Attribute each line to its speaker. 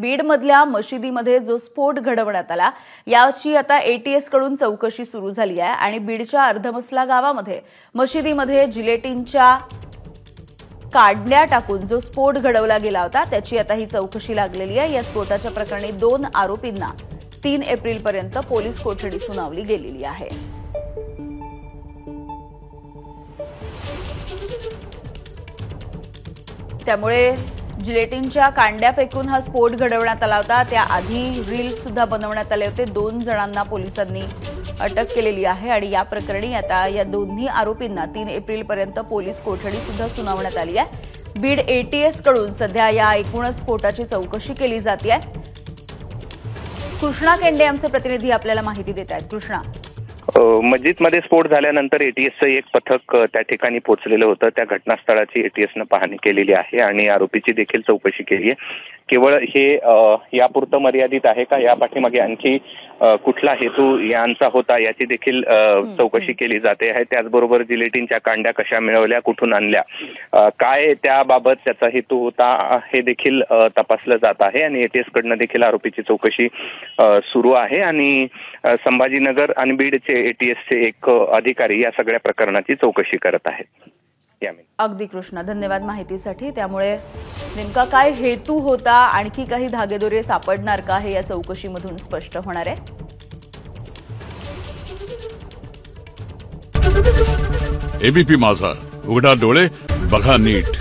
Speaker 1: बीडमधल्या मशिदीमध्ये जो स्फोट घडवण्यात आला याची आता एटीएस कडून चौकशी सुरू झाली आहे आणि बीडच्या अर्धमसला गावामध्ये मशिदीमध्ये जिलेटिनच्या काढण्या टाकून जो स्फोट घडवला गेला होता त्याची आता ही चौकशी लागलेली आहे। या स्फोटाच्या प्रकरणी 2 आरोपींना 3 एप्रिलपर्यंत पोलीस कोठडी सुनावली गेलेली आहे। त्यामुळे जिलेटिनच्या कांड्या फेकून हा स्फोट घडवण्यात आला होता। त्याआधी रील सुद्धा बनवण्यात आले होते। 2 जणांना पोलिसांनी अटक केलेली आहे आणि या प्रकरणी आता या दोन्ही आरोपींना 3 एप्रिलपर्यंत पोलीस कोठडी सुद्धा सुनावण्यात आली आहे। बीड एटीएस कडून सध्या या एकूणच स्फोटाची चौकशी केली जाते। कृष्णा केंडे आमचे प्रतिनिधी आपल्याला माहिती देत आहेत। कृष्णा,
Speaker 2: मस्जिदमध्ये स्फोट झाल्यानंतर एटीएसचं एक पथक त्या ठिकाणी पोहोचलेलं होतं। त्या घटनास्थळाची एटीएसनं पाहणी केलेली आहे आणि आरोपीची देखील चौकशी केली आहे। केवळ हे यापुरतं मर्यादित आहे का, या पाठीमागे आणखी कुठला हेतू यांचा होता याची देखील चौकशी केली जाते आहे। त्याचबरोबर जिलेटिनच्या कांड्या कशा मिळवल्या, कुठून आणल्या, काय त्याबाबत त्याचा हेतू होता हे देखील तपासलं जात आहे आणि एटीएस कडनं देखील आरोपीची चौकशी सुरू आहे आणि संभाजीनगर आणि बीडचे एटीएसचे एक अधिकारी या सगळ्या प्रकरणाची चौकशी करत आहेत।
Speaker 1: अगदी कृष्णा, धन्यवाद माहितीसाठी। त्यामुळे नेमका काय हेतू होता, आणखी काही धागेदोरे सापडणार का हे या चौकशीमधून स्पष्ट होणार आहे।
Speaker 3: एबीपी माझा, उघडा डोळे बघा नीट।